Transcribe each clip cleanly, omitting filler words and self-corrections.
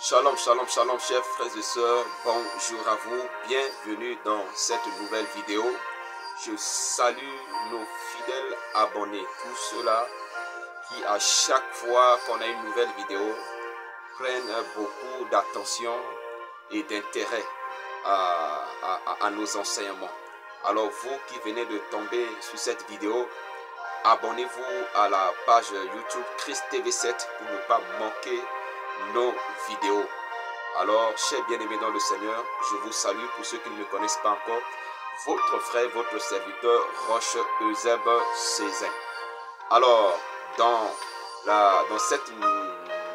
Shalom, shalom, shalom, chers frères et sœurs, bonjour à vous, bienvenue dans cette nouvelle vidéo. Je salue nos fidèles abonnés, tous ceux-là qui à chaque fois qu'on a une nouvelle vidéo prennent beaucoup d'attention et d'intérêt à nos enseignements. Alors vous qui venez de tomber sur cette vidéo, abonnez-vous à la page YouTube Christ TV7 pour ne pas manquer nos vidéos. Alors, chers bien-aimés dans le Seigneur, je vous salue. Pour ceux qui ne me connaissent pas encore, votre frère, votre serviteur, Roche Euseb Cézin. Alors, dans cette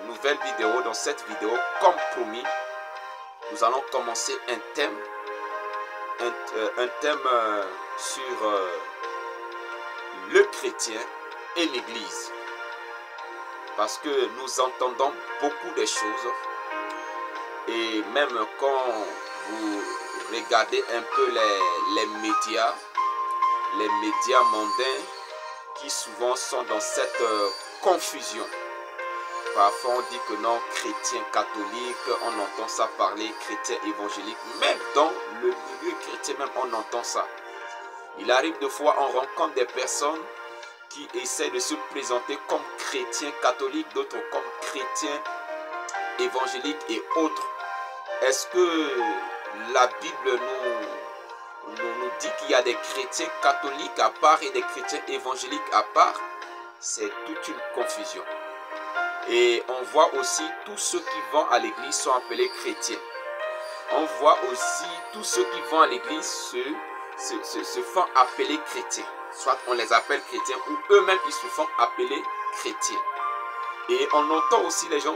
nouvelle vidéo, comme promis, nous allons commencer un thème sur le chrétien et l'Église. Parce que nous entendons beaucoup de choses. Et même quand vous regardez un peu les médias mondains qui souvent sont dans cette confusion. Parfois on dit que non, chrétien catholique, on entend ça parler, chrétien évangélique. Même dans le milieu chrétien, même on entend ça. Il arrive de fois, on rencontre des personnes qui essaient de se présenter comme chrétiens catholiques, d'autres comme chrétiens évangéliques et autres. Est-ce que la Bible nous dit qu'il y a des chrétiens catholiques à part et des chrétiens évangéliques à part? C'est toute une confusion. Et on voit aussi tous ceux qui vont à l'église sont appelés chrétiens. On voit aussi tous ceux qui vont à l'église se font appeler chrétiens. Soit on les appelle chrétiens ou eux-mêmes ils se font appeler chrétiens. Et on entend aussi les gens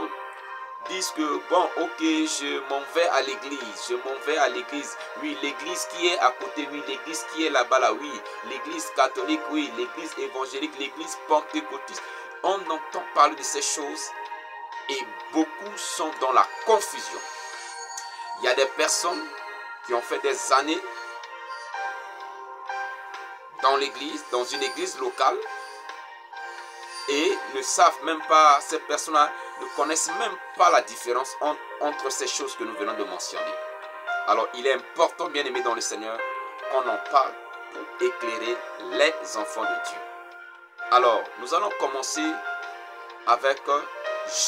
disent que bon, ok, je m'en vais à l'église, oui, l'église qui est à côté, oui, l'église qui est là-bas, là, oui, l'église catholique, oui, l'église évangélique, l'église pentecôtiste. On entend parler de ces choses et beaucoup sont dans la confusion. Il y a des personnes qui ont fait des années dans l'église, dans une église locale, et ne savent même pas, ces personnes-là ne connaissent même pas la différence entre ces choses que nous venons de mentionner. Alors il est important, bien aimé dans le Seigneur, qu'on en parle pour éclairer les enfants de Dieu. Alors nous allons commencer avec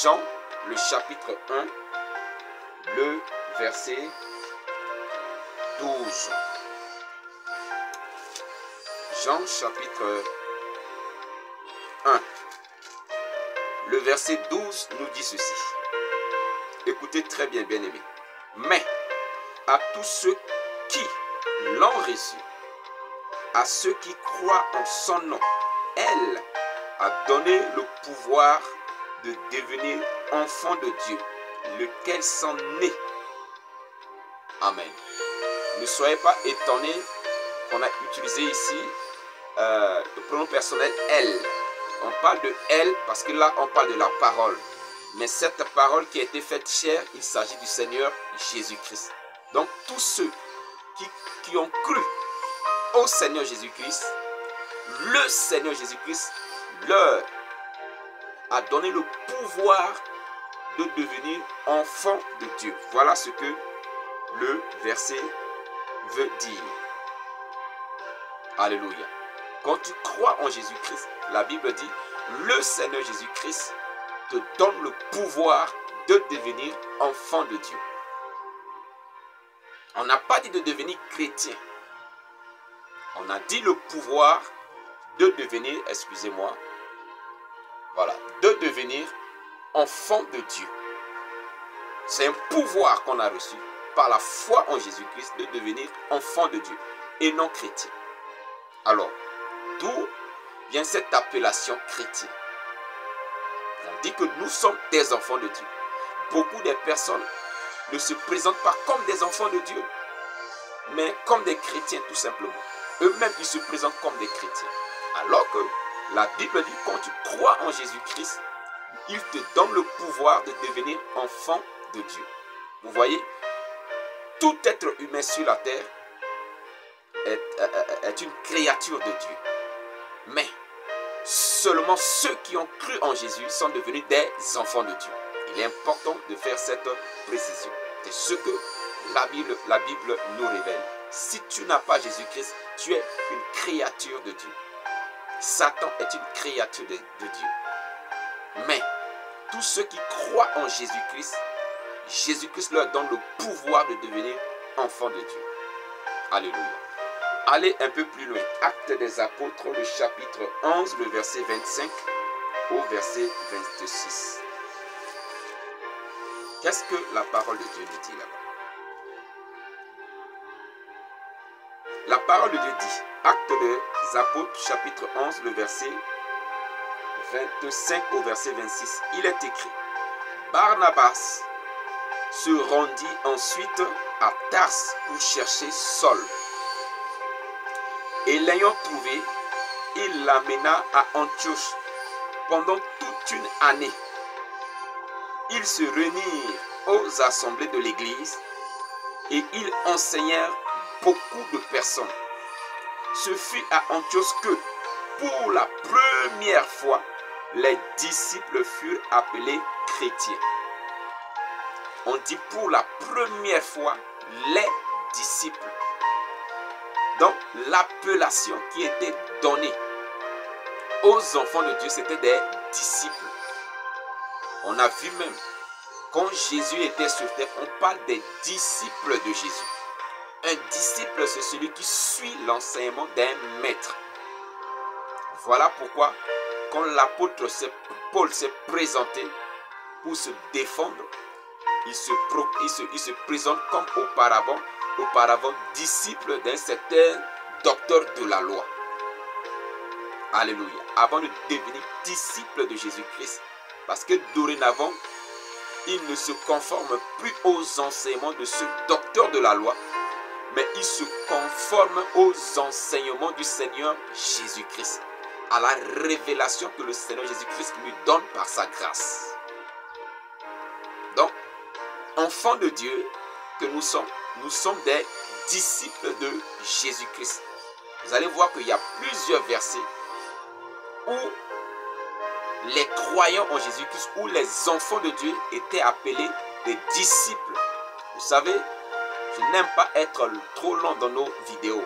Jean, le chapitre 1, le verset 12. Jean chapitre 1. Le verset 12 nous dit ceci. Écoutez très bien, bien-aimés. Mais à tous ceux qui l'ont reçu, à ceux qui croient en son nom, elle a donné le pouvoir de devenir enfants de Dieu, lequel sont nés. Amen. Ne soyez pas étonnés qu'on a utilisé ici le pronom personnel elle. On parle de elle parce que là on parle de la parole. Mais cette parole qui a été faite chair, il s'agit du Seigneur Jésus-Christ. Donc tous ceux qui ont cru au Seigneur Jésus-Christ, le Seigneur Jésus-Christ leur a donné le pouvoir de devenir enfants de Dieu. Voilà ce que le verset veut dire. Alléluia. Quand tu crois en Jésus-Christ, la Bible dit, le Seigneur Jésus-Christ te donne le pouvoir de devenir enfant de Dieu. On n'a pas dit de devenir chrétien. On a dit le pouvoir de devenir, excusez-moi, voilà, de devenir enfant de Dieu. C'est un pouvoir qu'on a reçu par la foi en Jésus-Christ de devenir enfant de Dieu et non chrétien. Alors, d'où vient cette appellation chrétien? On dit que nous sommes des enfants de Dieu. Beaucoup de personnes ne se présentent pas comme des enfants de Dieu, mais comme des chrétiens tout simplement. Eux-mêmes, ils se présentent comme des chrétiens. Alors que la Bible dit, quand tu crois en Jésus-Christ, il te donne le pouvoir de devenir enfant de Dieu. Vous voyez, tout être humain sur la terre est une créature de Dieu. Mais seulement ceux qui ont cru en Jésus sont devenus des enfants de Dieu. Il est important de faire cette précision. C'est ce que la Bible nous révèle. Si tu n'as pas Jésus-Christ, tu es une créature de Dieu. Satan est une créature de Dieu. Mais tous ceux qui croient en Jésus-Christ, Jésus-Christ leur donne le pouvoir de devenir enfants de Dieu. Alléluia. Allez un peu plus loin. Actes des Apôtres, le chapitre 11, le verset 25 au verset 26. Qu'est-ce que la parole de Dieu nous dit là-bas? La parole de Dieu dit, Actes des Apôtres, chapitre 11, le verset 25 au verset 26. Il est écrit, Barnabas se rendit ensuite à Tarse pour chercher Saul. Et l'ayant trouvé, il l'amena à Antioche pendant toute une année. Ils se réunirent aux assemblées de l'église et ils enseignèrent beaucoup de personnes. Ce fut à Antioche que, pour la première fois, les disciples furent appelés chrétiens. On dit pour la première fois, les disciples. Donc, l'appellation qui était donnée aux enfants de Dieu, c'était des disciples. On a vu même, quand Jésus était sur terre, on parle des disciples de Jésus. Un disciple, c'est celui qui suit l'enseignement d'un maître. Voilà pourquoi, quand l'apôtre Paul s'est présenté pour se défendre, il se présente comme auparavant disciple d'un certain docteur de la loi. Alléluia. Avant de devenir disciple de Jésus-Christ. Parce que dorénavant, il ne se conforme plus aux enseignements de ce docteur de la loi, mais il se conforme aux enseignements du Seigneur Jésus-Christ, à la révélation que le Seigneur Jésus-Christ lui donne par sa grâce. Donc, enfants de Dieu que nous sommes des disciples de Jésus-Christ. Vous allez voir qu'il y a plusieurs versets où les croyants en Jésus-Christ, où les enfants de Dieu étaient appelés des disciples. Vous savez, je n'aime pas être trop long dans nos vidéos.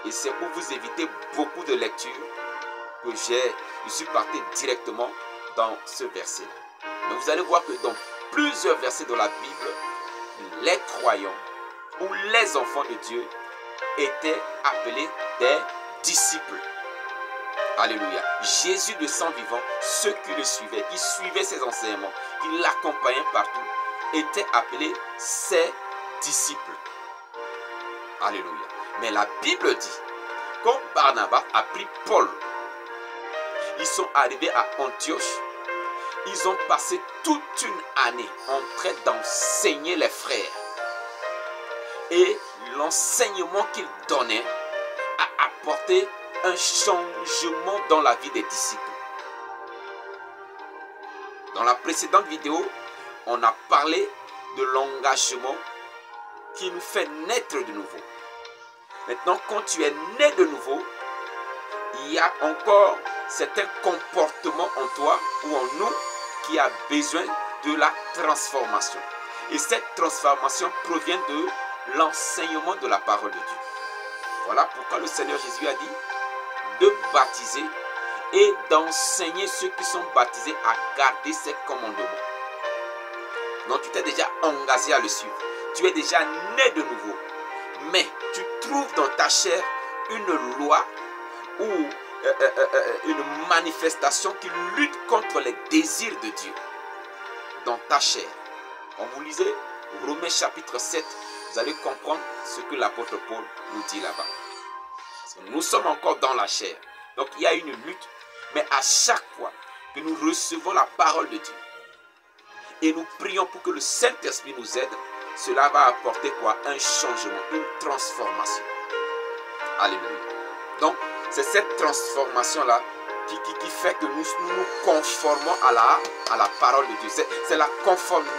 Et c'est pour vous éviter beaucoup de lectures que je suis parti directement dans ce verset. Mais vous allez voir que dans plusieurs versets de la Bible, les croyants ou les enfants de Dieu étaient appelés des disciples. Alléluia. Jésus de sang vivant, ceux qui le suivaient, qui suivaient ses enseignements, qui l'accompagnaient partout, étaient appelés ses disciples. Alléluia. Mais la Bible dit, quand Barnabas a pris Paul, ils sont arrivés à Antioche, ils ont passé toute une année en train d'enseigner les frères. Et l'enseignement qu'ils donnaient a apporté un changement dans la vie des disciples. Dans la précédente vidéo, on a parlé de l'engagement qui nous fait naître de nouveau. Maintenant, quand tu es né de nouveau, il y a encore certains comportements en toi ou en nous qui a besoin de la transformation. Et cette transformation provient de l'enseignement de la parole de Dieu. Voilà pourquoi le Seigneur Jésus a dit de baptiser et d'enseigner ceux qui sont baptisés à garder ses commandements. Donc tu t'es déjà engagé à le suivre. Tu es déjà né de nouveau. Mais tu trouves dans ta chair une loi ou une manifestation qui lutte contre les désirs de Dieu. Dans ta chair. Quand vous lisez Romains chapitre 7, vous allez comprendre ce que l'apôtre Paul nous dit là-bas. Nous sommes encore dans la chair. Donc il y a une lutte. Mais à chaque fois que nous recevons la parole de Dieu et nous prions pour que le Saint-Esprit nous aide, cela va apporter quoi? Un changement, une transformation. Alléluia. Donc c'est cette transformation-là qui fait que nous nous conformons à la parole de Dieu. C'est la conformité.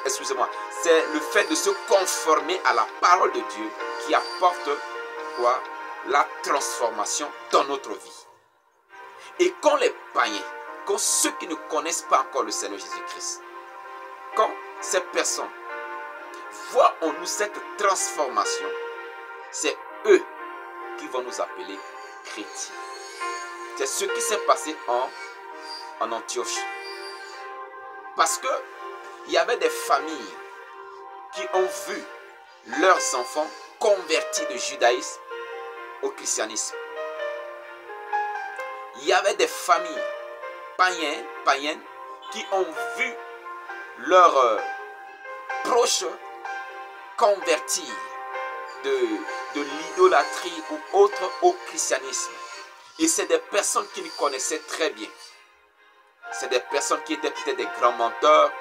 Excusez-moi. C'est le fait de se conformer à la parole de Dieu qui apporte quoi? La transformation dans notre vie. Et quand les païens, quand ceux qui ne connaissent pas encore le Seigneur Jésus-Christ, quand ces personnes voient en nous cette transformation, c'est eux qui vont nous appeler chrétiens. C'est ce qui s'est passé en Antioche. Parce que il y avait des familles qui ont vu leurs enfants convertis du judaïsme au christianisme. Il y avait des familles païennes qui ont vu leurs proches convertir de l'idolâtrie ou autre au christianisme. Et c'est des personnes qui nous connaissaient très bien. C'est des personnes qui étaient peut-être des grands menteurs,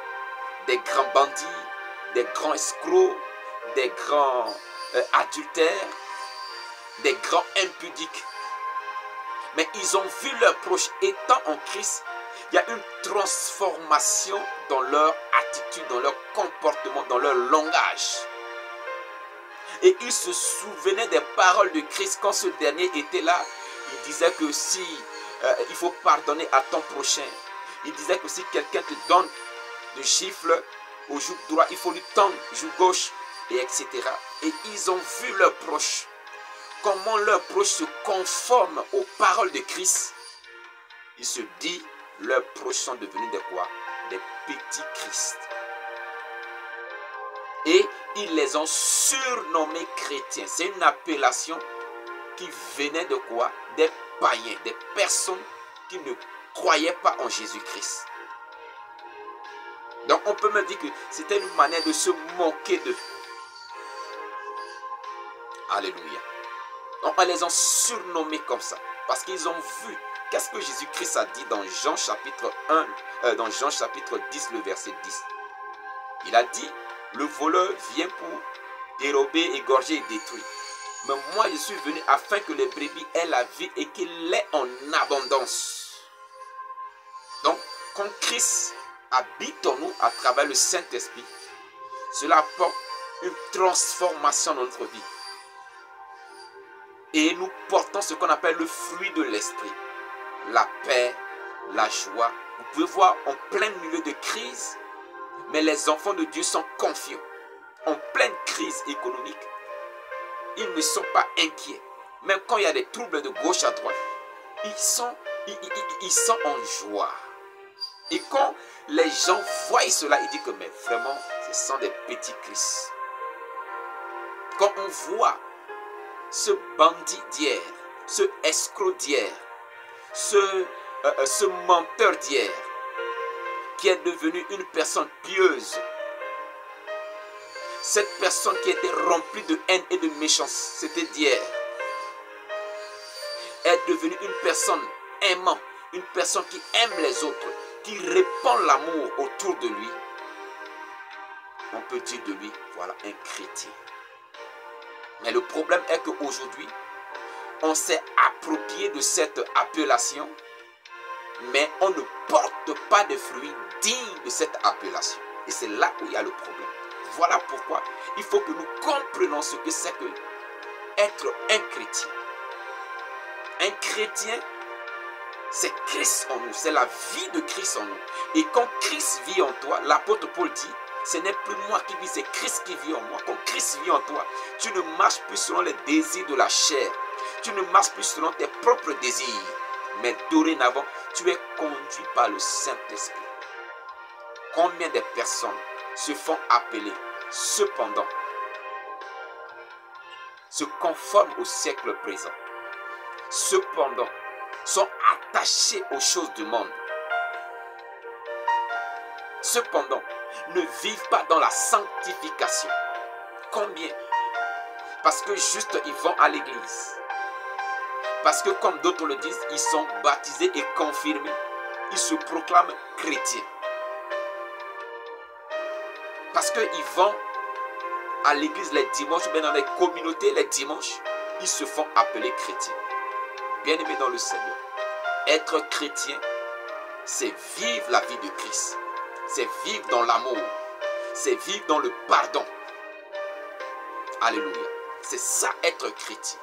des grands bandits, des grands escrocs, des grands adultères, des grands impudiques. Mais ils ont vu leurs proches étant en Christ. Il y a une transformation dans leur attitude, dans leur comportement, dans leur langage. Et ils se souvenaient des paroles de Christ quand ce dernier était là. Il disait que si il faut pardonner à ton prochain. Il disait que si quelqu'un te donne de gifle au joue droit, il faut lui tendre joue gauche, et etc. Et ils ont vu leurs proches. Comment leurs proches se conforment aux paroles de Christ. Ils se disent, leurs proches sont devenus des quoi? Des petits Christ. Et ils les ont surnommés chrétiens. C'est une appellation qui venait de quoi? Des païens, des personnes qui ne croyaient pas en Jésus-Christ. Donc on peut me dire que c'était une manière de se moquer d'eux. Alléluia. Donc on les a surnommés comme ça. Parce qu'ils ont vu. Qu'est-ce que Jésus-Christ a dit dans Jean chapitre dans Jean chapitre 10, le verset 10. Il a dit, le voleur vient pour dérober, égorger et détruire. Mais moi je suis venu afin que les brebis aient la vie et qu'il l'ait en abondance. Donc quand Christ habite en nous à travers le Saint-Esprit, cela apporte une transformation dans notre vie. Et nous portons ce qu'on appelle le fruit de l'esprit. La paix, la joie. Vous pouvez voir en plein milieu de crise, mais les enfants de Dieu sont confiants. En pleine crise économique, ils ne sont pas inquiets. Même quand il y a des troubles de gauche à droite, ils sont en joie. Et quand les gens voient cela, ils disent que mais vraiment, ce sont des petits Christ. Quand on voit ce bandit d'hier, ce escroc d'hier, ce menteur d'hier, qui est devenu une personne pieuse, cette personne qui était remplie de haine et de méchanceté, c'était d'hier, est devenue une personne aimante, une personne qui aime les autres, qui répand l'amour autour de lui. On peut dire de lui, voilà, un chrétien. Mais le problème est qu'aujourd'hui, on s'est approprié de cette appellation, mais on ne porte pas de fruits dignes de cette appellation. Et c'est là où il y a le problème. Voilà pourquoi il faut que nous comprenions ce que c'est que être un chrétien. Un chrétien, c'est Christ en nous, c'est la vie de Christ en nous. Et quand Christ vit en toi, l'apôtre Paul dit, ce n'est plus moi qui vis, c'est Christ qui vit en moi. Quand Christ vit en toi, tu ne marches plus selon les désirs de la chair. Tu ne marches plus selon tes propres désirs. Mais dorénavant, tu es conduit par le Saint-Esprit. Combien de personnes se font appeler, cependant, se conforment au siècle présent, cependant, sont attachés aux choses du monde, cependant, ne vivent pas dans la sanctification. Combien? Parce que juste ils vont à l'église. Parce que comme d'autres le disent, ils sont baptisés et confirmés. Ils se proclament chrétiens. Parce qu'ils vont à l'église les dimanches, mais dans les communautés les dimanches, ils se font appeler chrétiens. Bien-aimés dans le Seigneur, être chrétien, c'est vivre la vie de Christ. C'est vivre dans l'amour. C'est vivre dans le pardon. Alléluia. C'est ça être chrétien.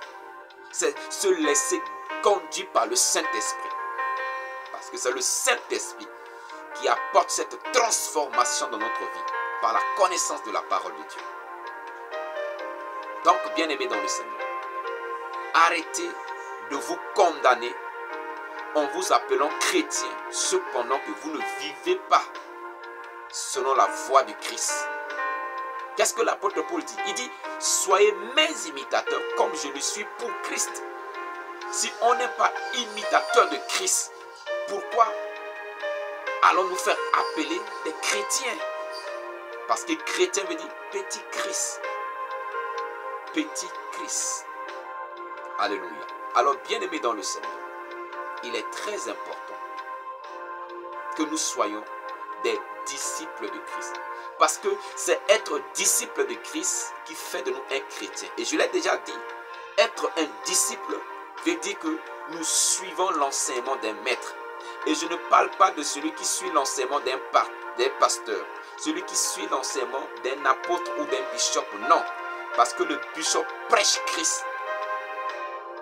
C'est se laisser conduire par le Saint-Esprit. Parce que c'est le Saint-Esprit qui apporte cette transformation dans notre vie par la connaissance de la parole de Dieu. Donc, bien-aimés dans le Seigneur, arrêtez de vous condamner en vous appelant chrétien, cependant que vous ne vivez pas selon la voie du Christ. Qu'est-ce que l'apôtre Paul dit? Il dit, soyez mes imitateurs comme je le suis pour Christ. Si on n'est pas imitateur de Christ, pourquoi allons-nous faire appeler des chrétiens? Parce que chrétien veut dire petit Christ. Petit Christ. Alléluia. Alors, bien-aimés dans le Seigneur, il est très important que nous soyons des disciples de Christ. Parce que c'est être disciple de Christ qui fait de nous un chrétien. Et je l'ai déjà dit, être un disciple veut dire que nous suivons l'enseignement d'un maître. Et je ne parle pas de celui qui suit l'enseignement d'un pasteur, celui qui suit l'enseignement d'un apôtre ou d'un bishop. Non, parce que le bishop prêche Christ.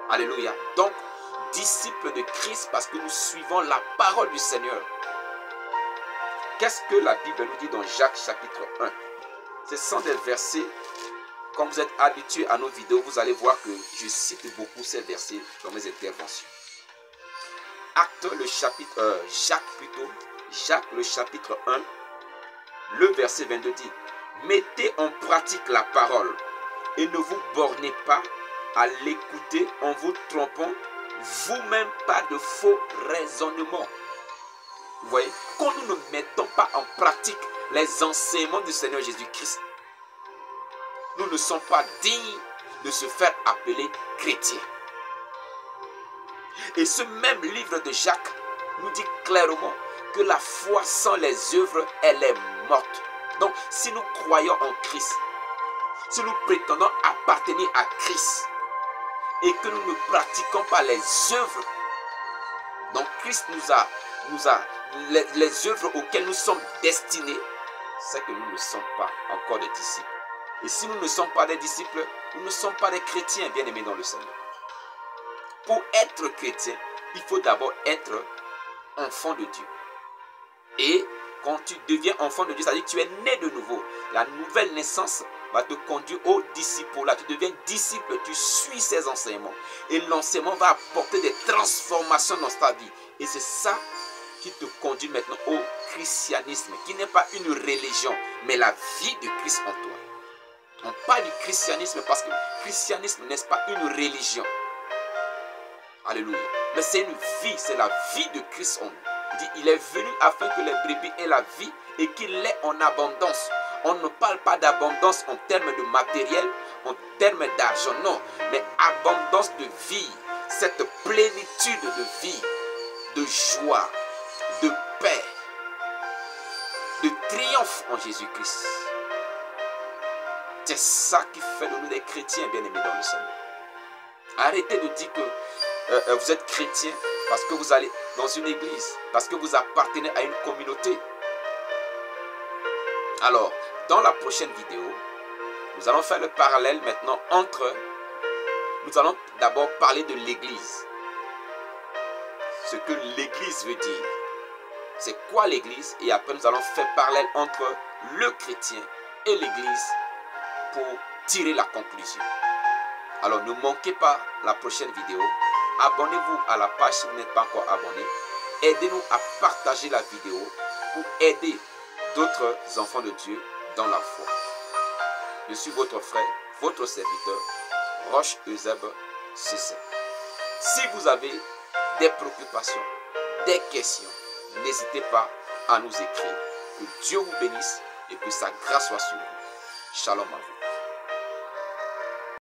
Alléluia. Donc, disciples de Christ parce que nous suivons la parole du Seigneur. Qu'est-ce que la Bible nous dit dans Jacques chapitre 1? Ce sont des versets, comme vous êtes habitués à nos vidéos, vous allez voir que je cite beaucoup ces versets dans mes interventions. Jacques le chapitre 1, le verset 22 dit, mettez en pratique la parole et ne vous bornez pas à l'écouter en vous trompant vous-même par de faux raisonnements. Vous voyez, quand nous ne mettons pas en pratique les enseignements du Seigneur Jésus-Christ, nous ne sommes pas dignes de se faire appeler chrétiens. Et ce même livre de Jacques nous dit clairement que la foi sans les œuvres, elle est morte. Donc, si nous croyons en Christ, si nous prétendons appartenir à Christ et que nous ne pratiquons pas les œuvres, donc Christ nous a les œuvres auxquelles nous sommes destinés, c'est que nous ne sommes pas encore des disciples. Et si nous ne sommes pas des disciples, nous ne sommes pas des chrétiens, bien-aimés dans le Seigneur. Pour être chrétien, il faut d'abord être enfant de Dieu. Et quand tu deviens enfant de Dieu, ça veut dire que tu es né de nouveau. La nouvelle naissance va te conduire au disciple. Tu deviens disciple, tu suis ses enseignements. Et l'enseignement va apporter des transformations dans ta vie. Et c'est ça qui te conduit maintenant au christianisme, qui n'est pas une religion, mais la vie de Christ en toi. On parle du christianisme parce que le christianisme n'est pas une religion. Alléluia. Mais c'est une vie, c'est la vie de Christ en nous. Il dit, il est venu afin que les brebis aient la vie et qu'il l'ait en abondance. On ne parle pas d'abondance en termes de matériel, en termes d'argent, non. Mais abondance de vie, cette plénitude de vie, de joie, de paix, de triomphe en Jésus-Christ. C'est ça qui fait de nous des chrétiens bien-aimés dans le Seigneur. Arrêtez de dire que vous êtes chrétien parce que vous allez dans une église, parce que vous appartenez à une communauté. Alors, dans la prochaine vidéo, nous allons faire le parallèle maintenant entre... Nous allons d'abord parler de l'église. Ce que l'église veut dire. C'est quoi l'église? Et après, nous allons faire parallèle entre le chrétien et l'église pour tirer la conclusion. Alors, ne manquez pas la prochaine vidéo. Abonnez-vous à la page si vous n'êtes pas encore abonné. Aidez-nous à partager la vidéo pour aider d'autres enfants de Dieu dans la foi. Je suis votre frère, votre serviteur, Roche Euseb Cissé. Si vous avez des préoccupations, des questions, n'hésitez pas à nous écrire. Que Dieu vous bénisse et que sa grâce soit sur vous. Shalom à vous.